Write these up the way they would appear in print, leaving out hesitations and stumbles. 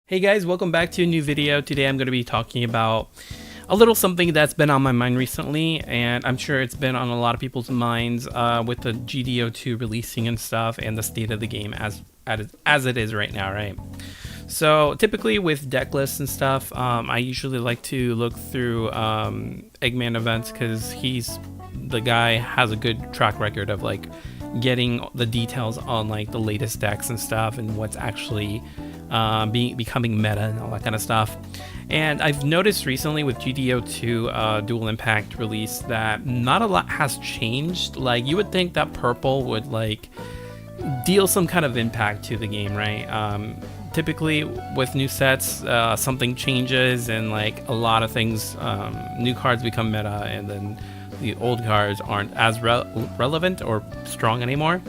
Hey guys, welcome back to a new video. Today I'm going to be talking about a little something that's been on my mind recently, and I'm sure it's been on a lot of people's minds with the GDO2 releasing and stuff, and the state of the game as it is right now, right? So typically with deck lists and stuff, I usually like to look through Eggman events because the guy has a good track record of like getting the details on like the latest decks and stuff and what's actually becoming meta and all that kind of stuff. And I've noticed recently with GDO2 Dual Impact release that not a lot has changed. Like you would think that purple would like deal some kind of impact to the game, right? Typically with new sets, something changes and like a lot of things, new cards become meta, and then the old cards aren't as relevant or strong anymore.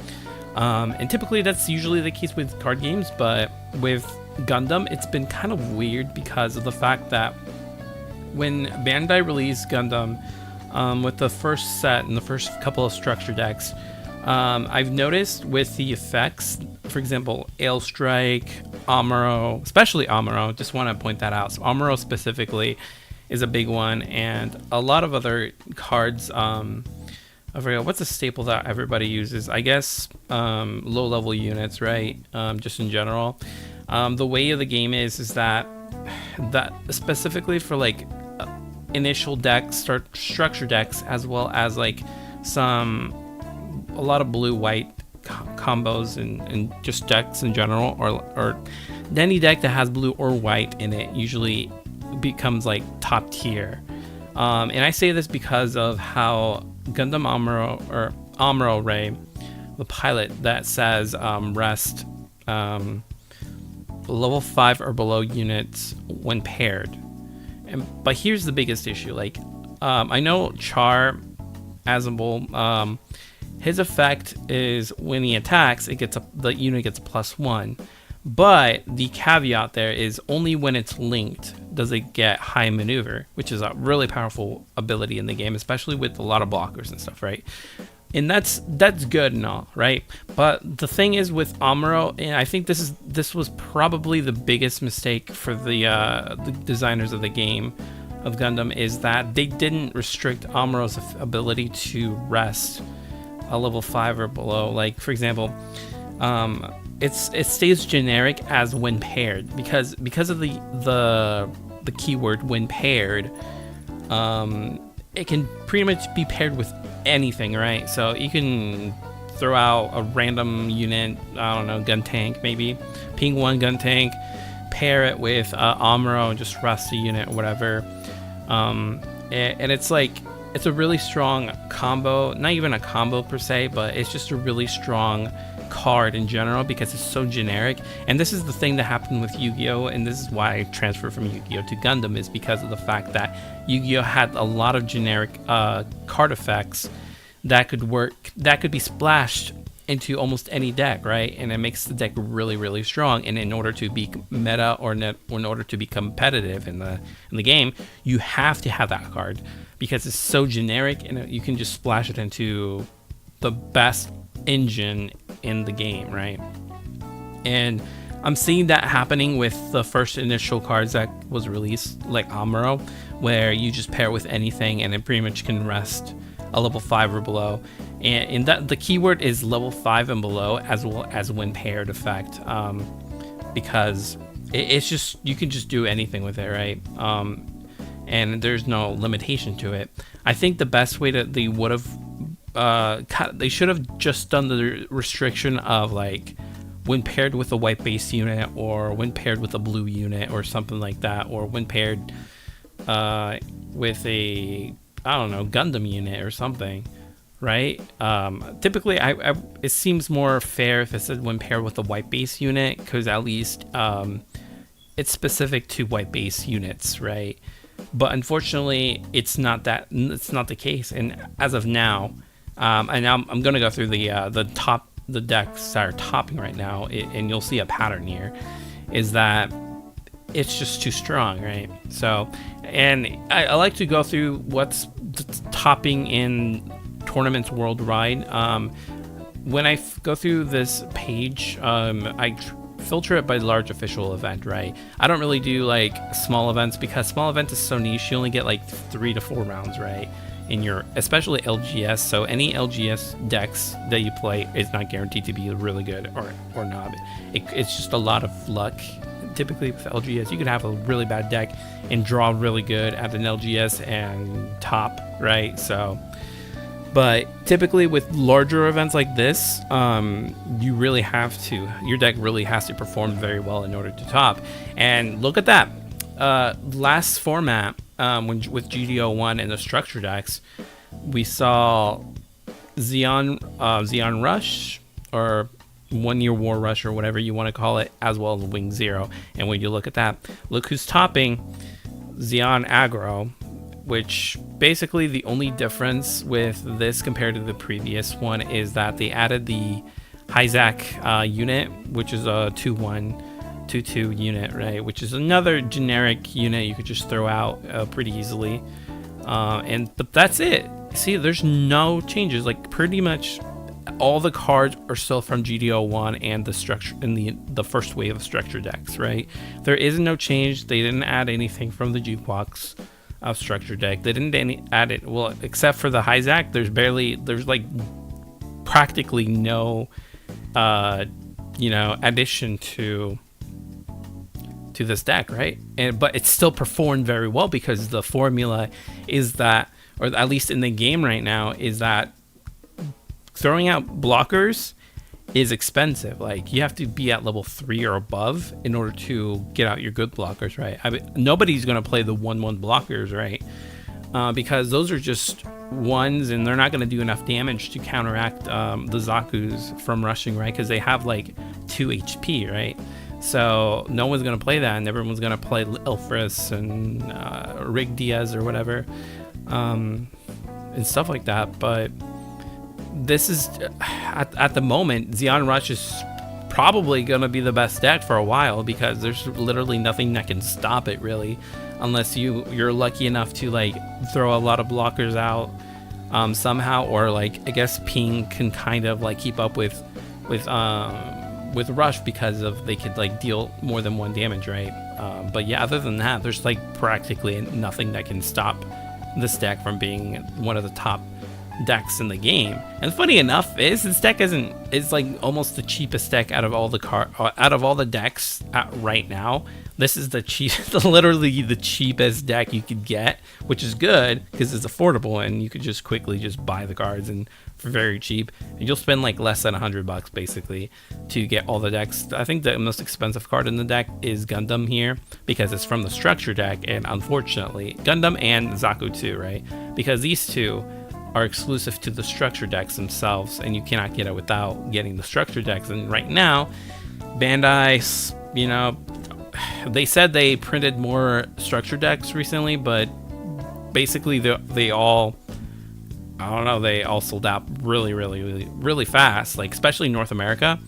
And typically that's usually the case with card games, but with Gundam, it's been kind of weird because of the fact that when Bandai released Gundam with the first set and the first couple of structure decks, I've noticed with the effects, for example, Ale Strike, Amuro, especially Amuro, just want to point that out. So Amuro specifically is a big one, and a lot of other cards. I forget what's a staple that everybody uses. I guess low level units, right? Just in general. The way of the game is that specifically for like initial decks, structure decks, as well as like a lot of blue-white combos and just decks in general, or any deck that has blue or white in it usually becomes like top tier. And I say this because of how Gundam Amuro, or Amuro Ray, the pilot that says rest level 5 or below units when paired. But here's the biggest issue. Like I know Char Azumble, his effect is when he attacks, the unit gets a +1. But the caveat there is only when it's linked does it get high maneuver, which is a really powerful ability in the game, especially with a lot of blockers and stuff, right? And that's good and all, right? But the thing is with Amuro, and I think this was probably the biggest mistake for the designers of the game of Gundam, is that they didn't restrict Amuro's ability to rest a level 5 or below. Like for example, it stays generic as when paired because of the keyword when paired. It can pretty much be paired with anything, right? So you can throw out a random unit, I don't know, gun tank maybe, ping 1 gun tank, pair it with Amuro and just rest the unit or whatever. And it's like, it's a really strong combo, not even a combo per se, but it's just a really strong card in general because it's so generic. And this is the thing that happened with Yu-Gi-Oh, and this is why I transferred from Yu-Gi-Oh to Gundam, is because of the fact that Yu-Gi-Oh had a lot of generic card effects that could be splashed into almost any deck, right? And it makes the deck really, really strong. And in order to be meta or in order to be competitive in the game, you have to have that card because it's so generic and you can just splash it into the best engine in the game, right? And I'm seeing that happening with the first initial cards that was released, like Amuro, where you just pair with anything and it pretty much can rest a level 5 or below. And that the keyword is level 5 and below, as well as when paired effect, because it's just, you can just do anything with it, right? And there's no limitation to it. I think the best way that they would have they should have just done the restriction of like when paired with a white base unit, or when paired with a blue unit or something like that, or when paired with a, I don't know, Gundam unit or something, right? Typically it seems more fair if it said when paired with a white base unit, because at least it's specific to white base units, right? But unfortunately it's not the case. And as of now, and now I'm going to go through the decks that are topping right now, and you'll see a pattern here, is that it's just too strong, right? So, and I like to go through what's topping in tournaments worldwide. When I go through this page, I filter it by large official event, right? I don't really do like small events because small event is so niche. You only get like 3 to 4 rounds, right? In your, especially LGS. So any LGS decks that you play is not guaranteed to be really good or not. It's just a lot of luck. Typically with LGS, you could have a really bad deck and draw really good at an LGS and top, right? So, but typically with larger events like this, you really have to, your deck really has to perform very well in order to top. And look at that. Last format, with GDO1 and the structure decks, we saw Zeon Rush, or 1 Year War Rush, or whatever you want to call it, as well as Wing Zero. And when you look at that, look who's topping: Zeon Aggro, which basically the only difference with this compared to the previous one is that they added the Hyzak unit, which is a 2-1 2-2 unit, right? Which is another generic unit you could just throw out pretty easily. But that's it. See, there's no changes. Like pretty much all the cards are still from GDO1 and the structure in the first wave of structure decks, right? There is no change. They didn't add anything from the jukebox of structure deck. They didn't add it, well, except for the Hyzak. There's like practically no addition to this deck, right? But it still performed very well because the formula is that, or at least in the game right now, is that throwing out blockers is expensive. Like you have to be at level 3 or above in order to get out your good blockers, right? I mean, nobody's gonna play the 1/1 blockers, right? Because those are just ones and they're not gonna do enough damage to counteract the Zaku's from rushing, right? Because they have like 2 HP, right? So no one's gonna play that, and everyone's gonna play Elfris and Rig Diaz or whatever, and stuff like that. But this is at the moment, Zeon Rush is probably gonna be the best deck for a while because there's literally nothing that can stop it really, unless you're lucky enough to like throw a lot of blockers out somehow, or like I guess Ping can kind of like keep up with Rush because of they could like deal more than 1 damage, right? But yeah, other than that, there's like practically nothing that can stop this deck from being one of the top decks in the game. And funny enough is this deck is like almost the cheapest deck out of all the decks right now. This is the literally the cheapest deck you could get, which is good because it's affordable and you could just quickly just buy the cards and for very cheap. And you'll spend like less than $100 basically to get all the decks. I think the most expensive card in the deck is Gundam here because it's from the structure deck, and unfortunately Gundam and Zaku too, right? Because these two are exclusive to the structure decks themselves, and you cannot get it without getting the structure decks. And right now, Bandai, they said they printed more structure decks recently, but basically they all, I don't know, they all sold out really fast. Like especially North America,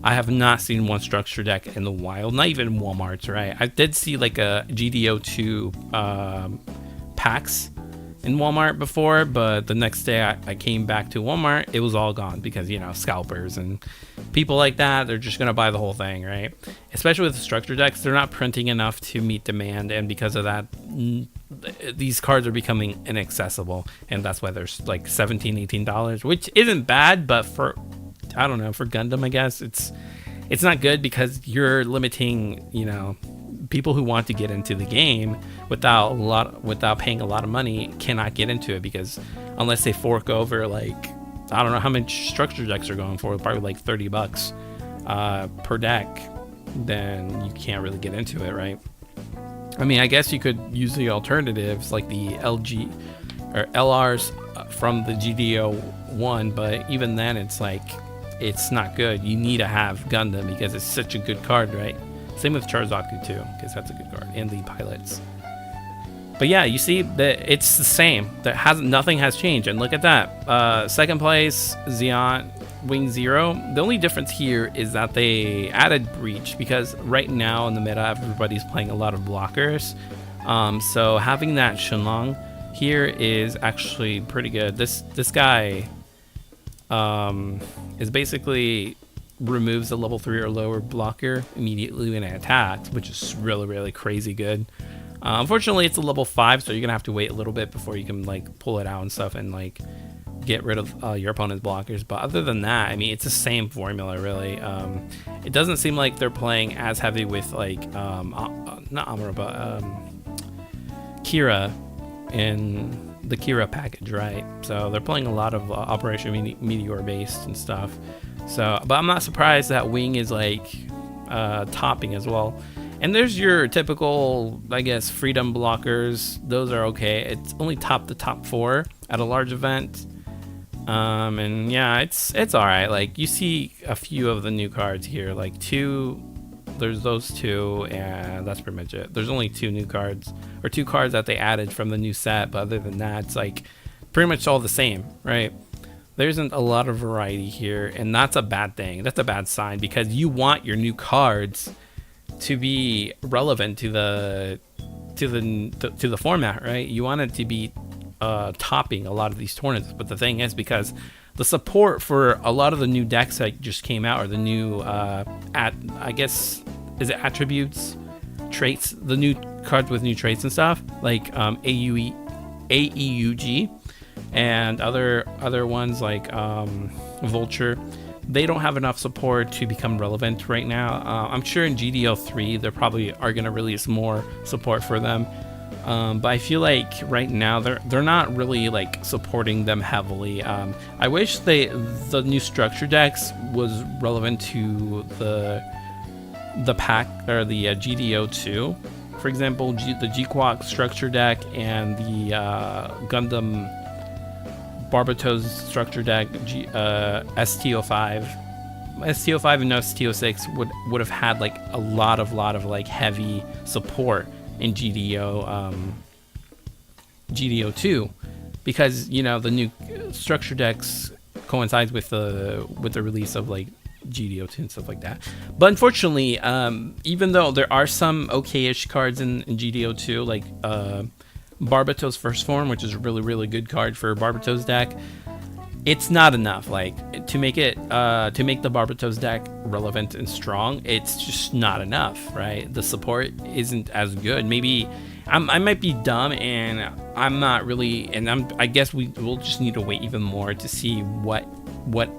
I have not seen one structure deck in the wild, not even Walmart's, right? I did see like a GDO2 packs in Walmart before, but the next day I came back to Walmart, it was all gone because scalpers and people like that, they're just gonna buy the whole thing, right? Especially with the structure decks, they're not printing enough to meet demand, and because of that, these cards are becoming inaccessible, and that's why there's like $17-18, which isn't bad, but for Gundam, I guess it's not good because you're limiting people who want to get into the game without paying a lot of money cannot get into it, because unless they fork over like, I don't know how much structure decks are going for, probably like $30 per deck, then you can't really get into it, right? I mean, I guess you could use the alternatives like the LG or LRs from the GDO1, but even then it's like, it's not good. You need to have Gundam because it's such a good card, right? Same with Charzaku too, because that's a good card, and the pilots. But yeah, you see that it's the same. Nothing has changed, and look at that. Second place, Zeon Wing Zero. The only difference here is that they added Breach, because right now in the meta, everybody's playing a lot of blockers. So having that Shenlong here is actually pretty good. This guy is basically removes a level 3 or lower blocker immediately when it attacks, which is really, really crazy good. Unfortunately, it's a level 5, so you're gonna have to wait a little bit before you can like pull it out and stuff and like get rid of your opponent's blockers. But other than that, I mean, it's the same formula really. It doesn't seem like they're playing as heavy with like not Amuro, but Kira in the Kira package, right? So they're playing a lot of Operation Meteor based and stuff. So, but I'm not surprised that Wing is like topping as well. And there's your typical, I guess, freedom blockers. Those are okay. It's only the top 4 at a large event. And yeah, it's all right. Like you see a few of the new cards here, like 2. There's those 2, and that's pretty much it. There's only 2 new cards, or 2 cards that they added from the new set. But other than that, it's like pretty much all the same, right? There isn't a lot of variety here, and that's a bad thing. That's a bad sign, because you want your new cards to be relevant to the format, right? You want it to be topping a lot of these tournaments. But the thing is, because the support for a lot of the new decks that just came out, or the new I guess, is it attributes, traits, the new cards with new traits and stuff, like AEUG and other ones like Vulture. They don't have enough support to become relevant right now. I'm sure in GDO 3 they probably are going to release more support for them, but I feel like right now they're not really like supporting them heavily. I wish the new structure decks was relevant to the pack, or the GDO 2. For example, the G-Quack structure deck and the Gundam Barbatos structure deck, STO5 and STO6 would have had like a lot of like heavy support in GDO 2, because you know the new structure decks coincides with the release of like GDO 2 and stuff like that. But unfortunately, even though there are some okay-ish cards in GDO 2, like Barbatos First Form, which is a really, really good card for Barbatos deck, it's not enough. Like to make the Barbatos deck relevant and strong, it's just not enough, right? The support isn't as good. Maybe I might be dumb, and I'm not really, and I guess we'll just need to wait even more to see what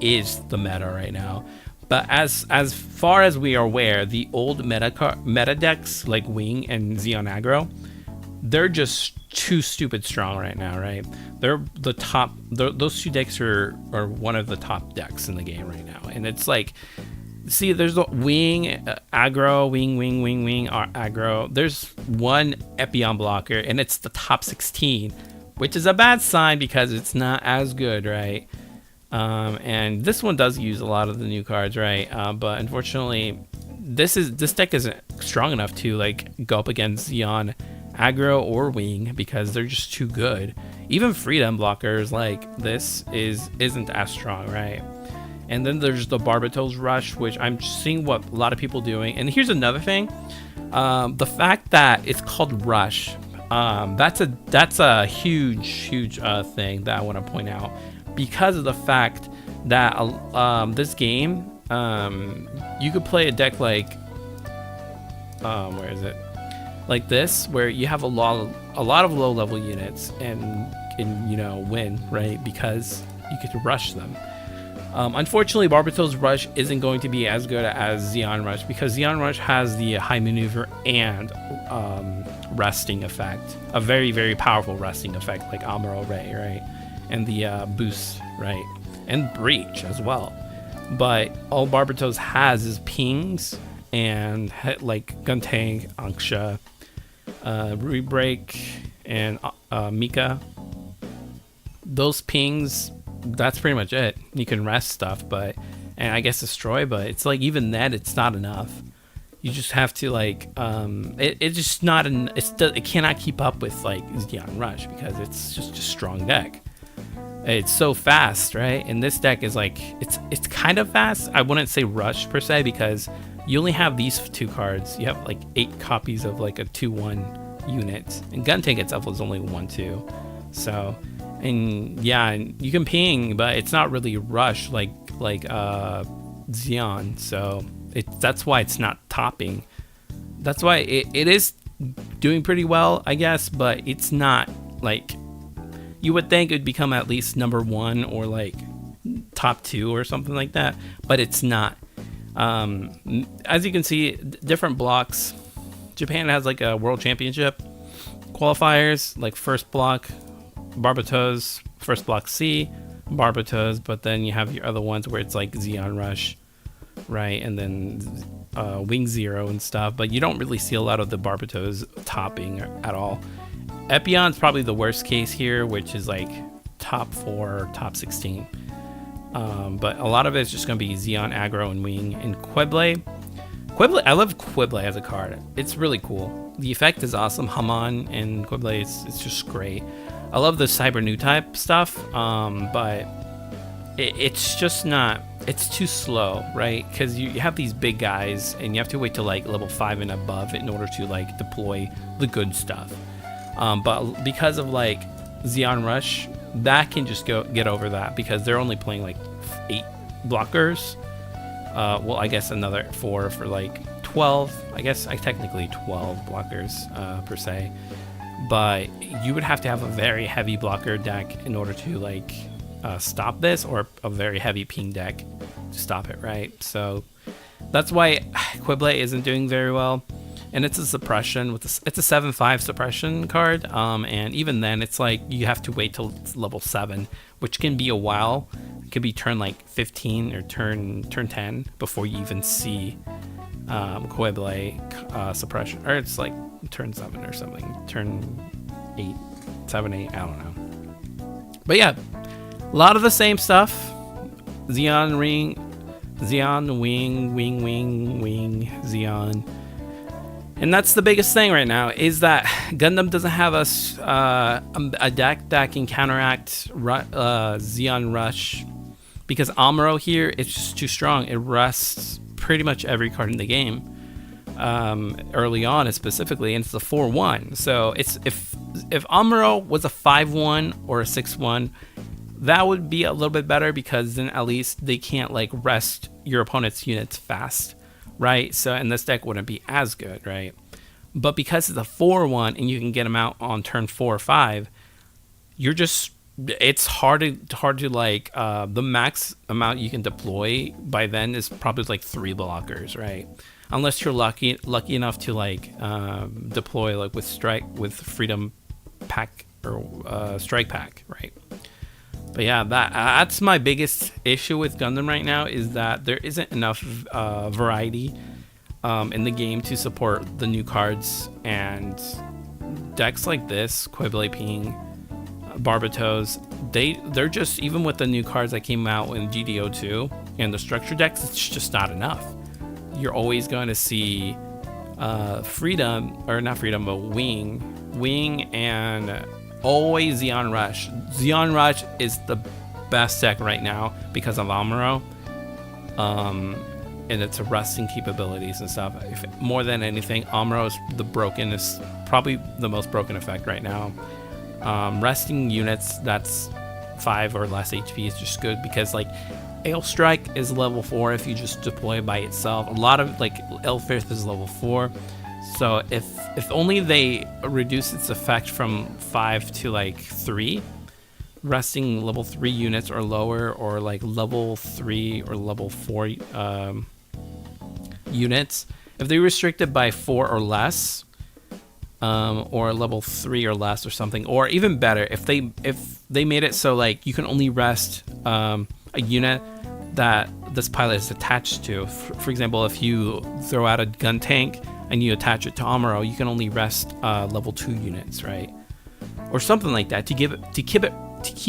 is the meta right now. But as far as we are aware, the old meta decks like Wing and Zeon Aggro, they're just too stupid strong right now, right? They're the top. Those 2 decks are one of the top decks in the game right now, and it's like, see, there's the Wing Aggro, Wing Aggro. There's one Epion blocker, and it's the top 16, which is a bad sign because it's not as good, right? And this one does use a lot of the new cards, right? But unfortunately, this deck isn't strong enough to like go up against Zeon Aggro or Wing, because they're just too good. Even freedom blockers like this isn't as strong, right? And then there's the Barbatos Rush, which I'm seeing what a lot of people doing. And here's another thing, the fact that it's called Rush, that's a huge thing that I want to point out, because of the fact that this game, you could play a deck like where is it? Like this, where you have a lot of low level units and you know, win, right? Because you get to rush them. Unfortunately, Barbatos Rush isn't going to be as good as Zeon Rush, because Zeon Rush has the high maneuver and resting effect, a very, very powerful resting effect, like Amuro Ray, right? And the boost, right? And Breach as well. But all Barbatos has is pings and like Guntank, Anksha, Rebreak, and Mika. Those pings, that's pretty much it. You can rest stuff, and I guess destroy, but it's like even that, it's not enough. You just have to like it's just not it cannot keep up with like Zeon Rush, because it's just a strong deck. It's so fast, right? And this deck is like, it's kind of fast. I wouldn't say Rush per se, because you only have these 2 cards. You have like 8 copies of like a 2/1 unit, and Guntank itself is only 1/2. So, and yeah, and you can ping, but it's not really Rush like Zeon, so that's why it's not topping. That's why it is doing pretty well, I guess, but it's not like you would think it would become at least number 1 or like top 2 or something like that, but it's not. As you can see, different blocks. Japan has like a world championship qualifiers, like first block Barbatos, first block C Barbatos, but then you have your other ones where it's like Zeon Rush, right, and then Wing Zero and stuff, but you don't really see a lot of the Barbatos topping at all. Epion's probably the worst case here, which is like top 4, top 16. But a lot of it's just going to be Zeon, Aggro, and Wing. And Quible, I love Quible as a card. It's really cool. The effect is awesome. Haman and Quible, it's just great. I love the Cyber New type stuff, but it's just not, it's too slow, right? Because you have these big guys, and you have to wait till like level 5 and above in order to like deploy the good stuff. But because of like Zeon Rush, that can just get over that, because they're only playing like 8 blockers. Well, I guess another 4 for like 12. I guess technically 12 blockers per se. But you would have to have a very heavy blocker deck in order to like stop this, or a very heavy ping deck to stop it, right? So that's why Quible isn't doing very well. And it's a suppression with it's a 7/5 suppression card, and even then it's like you have to wait till it's level 7, which can be a while. It could be turn like 15 or turn 10 before you even see Quible suppression, or it's like turn 7 or something, turn 8, 7, 8, I don't know. But yeah, a lot of the same stuff. Zeon Ring, Zeon Wing, Zeon. And that's the biggest thing right now, is that Gundam doesn't have a deck that can counteract Zeon Rush, because Amuro here, it's just too strong. It rusts pretty much every card in the game, early on specifically, and it's a 4/1. So it's if Amuro was a 5/1 or a 6/1, that would be a little bit better, because then at least they can't like rest your opponent's units fast. Right, so and this deck wouldn't be as good, right? But because it's a 4/1 and you can get them out on turn 4 or 5, you're just, it's hard to like the max amount you can deploy by then is probably like 3 blockers, right? Unless you're lucky enough to like deploy like with Freedom Pack or Strike Pack, right? But yeah, that's my biggest issue with Gundam right now, is that there isn't enough variety in the game to support the new cards, and decks like this, Quible Ping, Barbatos, they're just, even with the new cards that came out in GDO2 and the structure decks, it's just not enough. You're always going to see Freedom, or not Freedom, but Wing, and always Zeon Rush. Zeon Rush is the best deck right now because of Amuro, and its rusting capabilities and stuff. More than anything, Amuro is probably the most broken effect right now. Resting units that's 5 or less HP is just good, because like Ale Strike is level 4 if you just deploy by itself. A lot of like Elfith is level 4. So if only they reduce its effect from 5 to like 3, resting level 3 units or lower, or like level 3 or level 4 units, if they restrict it by 4 or less, or level 3 or less or something, or even better, if they made it so like you can only rest a unit that this pilot is attached to. For example, if you throw out a gun tank and you attach it to Amuro, you can only rest level 2 units, right? Or something like that, to keep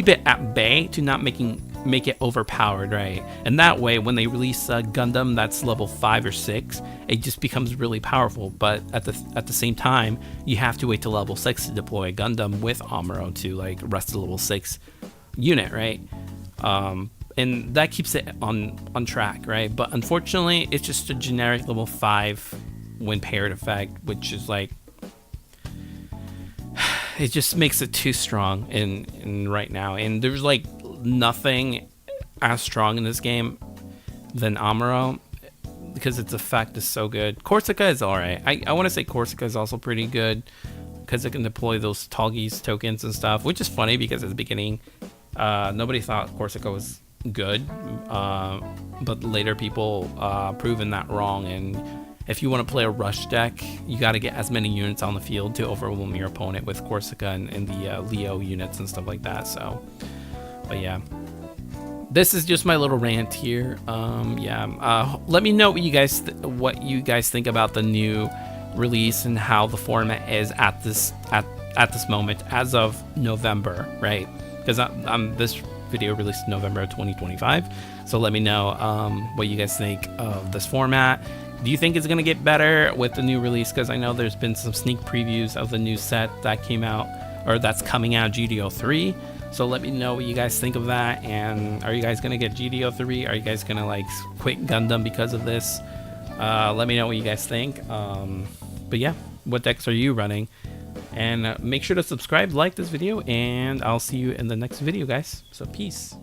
it at bay, to not make it overpowered, right? And that way, when they release a Gundam that's level 5 or 6, it just becomes really powerful. But at the same time, you have to wait till level 6 to deploy a Gundam with Amuro to like rest a level 6 unit, right? And that keeps it on track, right? But unfortunately, it's just a generic level 5 when paired effect, which is like, it just makes it too strong in right now. And there's like nothing as strong in this game than Amuro, because its effect is so good. Corsica is alright. I want to say Corsica is also pretty good, because it can deploy those Tallgeese tokens and stuff, which is funny because at the beginning, nobody thought Corsica was good, but later people proven that wrong. And if you want to play a rush deck, you got to get as many units on the field to overwhelm your opponent with Corsica and the Leo units and stuff like that. So, but yeah, this is just my little rant here. Let me know what you guys think about the new release and how the format is at this moment as of November, right? Because this video released in November of 2025. So let me know what you guys think of this format. Do you think it's gonna get better with the new release? Because I know there's been some sneak previews of the new set that came out, or that's coming out, GDO 3. So let me know what you guys think of that. And are you guys gonna get GDO 3? Are you guys gonna like quit Gundam because of this? Let me know what you guys think. But yeah, what decks are you running? And make sure to subscribe, like this video, and I'll see you in the next video, guys. So peace.